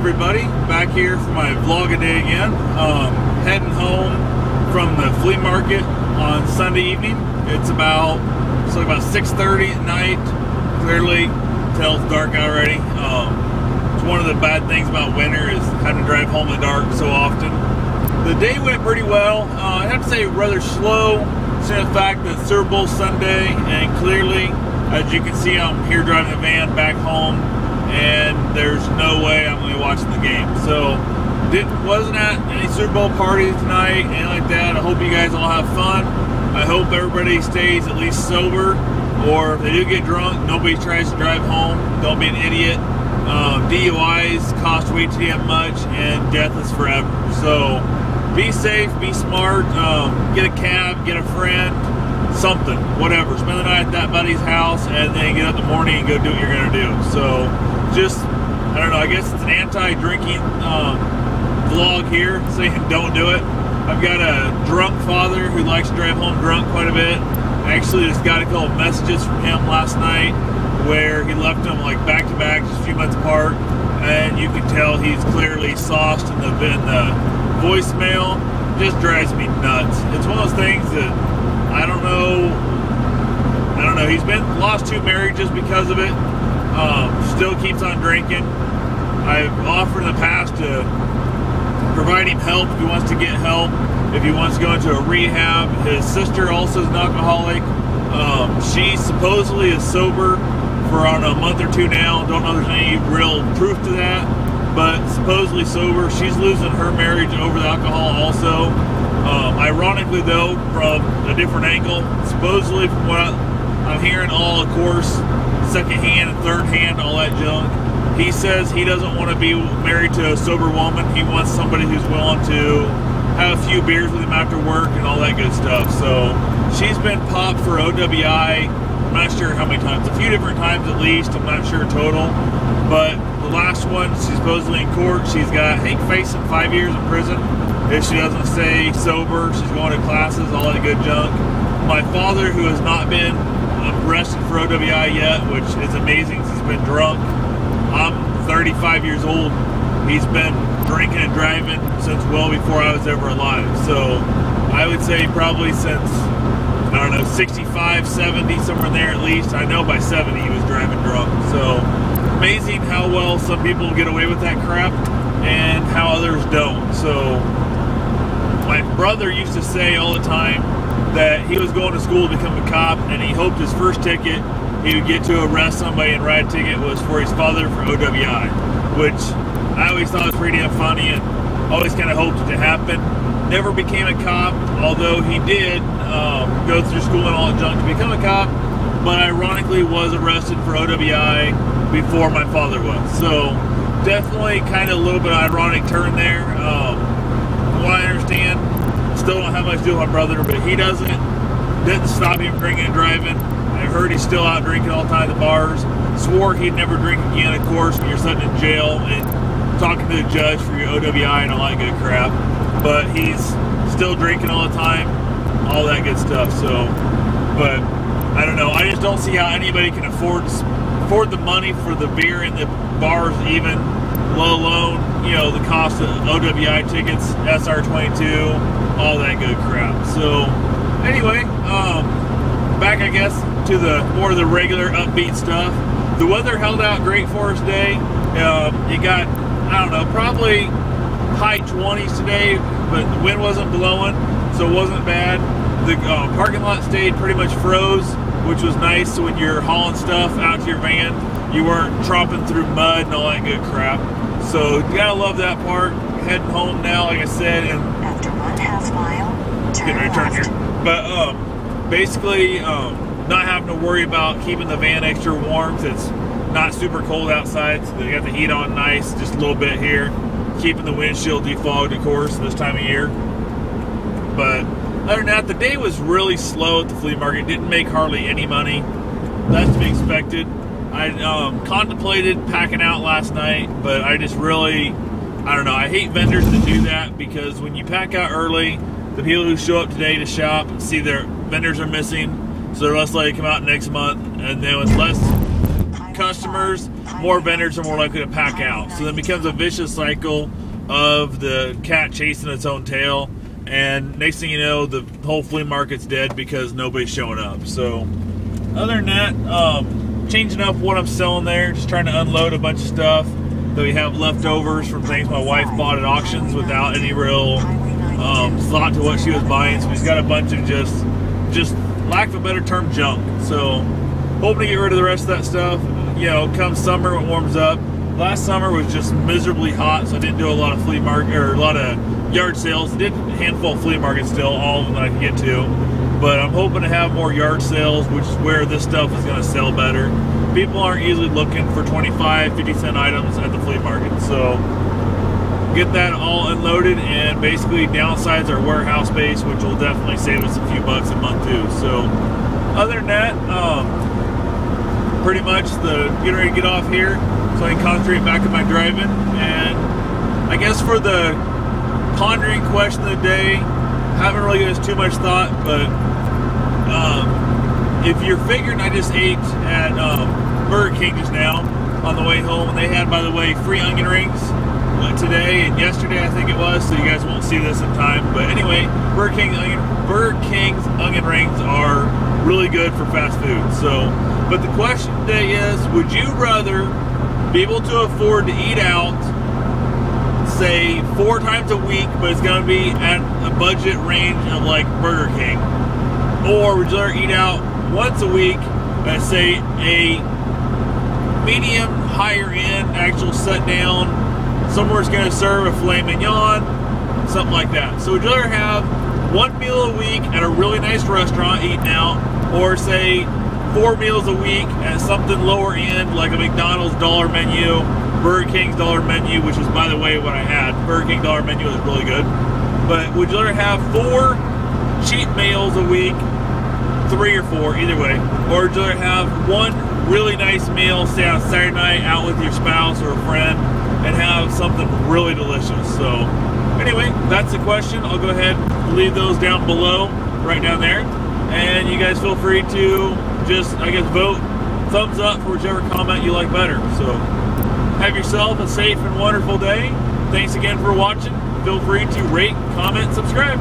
everybody, back here for my vlog a day again. Heading home from the flea market on Sunday evening. It's about 6:30 at night. Clearly tell it's dark out already. It's one of the bad things about winter is having to drive home in the dark so often. The day went pretty well. I have to say rather slow, considering the fact that Super Bowl Sunday, and clearly, as you can see, I'm here driving the van back home, and there's no way I'm going to be watching the game. So, wasn't at any Super Bowl parties tonight, anything like that. I hope you guys all have fun. I hope everybody stays at least sober, or if they do get drunk, nobody tries to drive home. Don't be an idiot. DUIs cost way too damn much, and death is forever. So, be safe, be smart, get a cab, get a friend, something, whatever. Spend the night at that buddy's house, and then get up in the morning and go do what you're going to do. So, just, I don't know, I guess it's an anti-drinking vlog here, saying don't do it. I've got a drunk father who likes to drive home drunk quite a bit. I actually just got a couple of messages from him last night where he left them like back-to-back, just a few months apart, and you can tell he's clearly sauced in the voicemail. Just drives me nuts. It's one of those things that I don't know, he's lost 2 marriages because of it. Still keeps on drinking. I've offered in the past to provide him help if he wants to get help, if he wants to go into a rehab. His sister also is an alcoholic. She supposedly is sober for around a month or 2 now. Don't know if there's any real proof to that, but supposedly sober. She's losing her marriage over the alcohol also. Ironically though, from a different angle, supposedly from what I'm hearing, all of course, second hand and third hand, all that junk, he says he doesn't want to be married to a sober woman. He wants somebody who's willing to have a few beers with him after work and all that good stuff. So she's been popped for OWI, I'm not sure how many times, a few different times at least, I'm not sure total, but the last one, she's supposedly in court. She's got, I think, facing 5 years in prison if she doesn't stay sober. She's going to classes, all that good junk. My father, who has not been arrested for OWI yet, which is amazing since he's been drunk. I'm 35 years old. He's been drinking and driving since well before I was ever alive. So I would say probably since, I don't know, 65, 70, somewhere in there at least. I know by 70 he was driving drunk. So amazing how well some people get away with that crap and how others don't. So my brother used to say all the time that he was going to school to become a cop, and he hoped his first ticket he would get to arrest somebody and write a ticket was for his father for OWI, which I always thought was pretty funny and always kind of hoped it to happen. Never became a cop, although he did go through school and all that junk to become a cop, but ironically was arrested for OWI before my father was. So definitely kind of a little bit ironic turn there. From what I understand, still don't have much to do with my brother, but he didn't stop him drinking and driving. I heard he's still out drinking all the time at the bars. Swore he'd never drink again, of course, when you're sitting in jail and talking to the judge for your OWI and all that good crap. But he's still drinking all the time, all that good stuff. So, but I don't know. I just don't see how anybody can afford the money for the beer in the bars, even, let alone, you know, the cost of OWI tickets, SR22, all that good crap. So, anyway, back, I guess, to the more of the regular upbeat stuff. The weather held out great for us today. It got, I don't know, probably high 20s today, but the wind wasn't blowing, so it wasn't bad. The parking lot stayed pretty much froze, which was nice. So when you're hauling stuff out to your van, you weren't tromping through mud and all that good crap. So you gotta love that part. Heading home now, like I said, and after 1/2 mile, turn return left. here. But basically, not having to worry about keeping the van extra warm because it's not super cold outside. So they got the heat on nice, just a little bit here. Keeping the windshield defogged, of course, this time of year. But other than that, the day was really slow at the flea market. Didn't make hardly any money. That's to be expected. I contemplated packing out last night, but I just really, I don't know. I hate vendors that do that because when you pack out early, the people who show up today to shop see their vendors are missing, so they're less likely to come out next month. And then with less customers, more vendors are more likely to pack out. So then it becomes a vicious cycle of the cat chasing its own tail, and next thing you know, the whole flea market's dead because nobody's showing up. So other than that, changing up what I'm selling there, just trying to unload a bunch of stuff that we have leftovers from things my wife bought at auctions without any real thought to what she was buying. So we've got a bunch of just lack of a better term, junk. So hoping to get rid of the rest of that stuff. You know, come summer when it warms up. Last summer was just miserably hot, so I didn't do a lot of flea market or a lot of yard sales. I did a handful of flea markets still, all of them that I can get to. But I'm hoping to have more yard sales, which is where this stuff is going to sell better. People aren't usually looking for 25, 50-cent items at the flea market. So get that all unloaded and basically downsize our warehouse space, which will definitely save us a few bucks a month too. So other than that, pretty much getting ready to get off here so I can concentrate back on my driving. And I guess for the pondering question of the day, haven't really given this too much thought, but if you're figuring, I just ate at Burger King just now on the way home, and they had, by the way, free onion rings today and yesterday, I think it was, so you guys won't see this in time. But anyway, Burger King's onion rings are really good for fast food. So, but the question today is, would you rather be able to afford to eat out, say 4 times a week, but it's going to be at a budget range of like Burger King, or would you rather eat out once a week at, say, a medium, higher end, actual set down, somewhere's going to serve a filet mignon, something like that? So would you rather have 1 meal a week at a really nice restaurant eating out, or say 4 meals a week at something lower end like a McDonald's dollar menu, Burger King's dollar menu, which is, by the way, what I had. Burger King dollar menu is really good. But would you rather have 4 cheap meals a week, 3 or 4, either way, or would you rather have 1 really nice meal, say on Saturday night, out with your spouse or a friend, and have something really delicious? So anyway, that's the question. I'll go ahead and leave those down below, right down there, and you guys feel free to just, I guess, vote thumbs up for whichever comment you like better. So have yourself a safe and wonderful day. Thanks again for watching. Feel free to rate, comment, subscribe.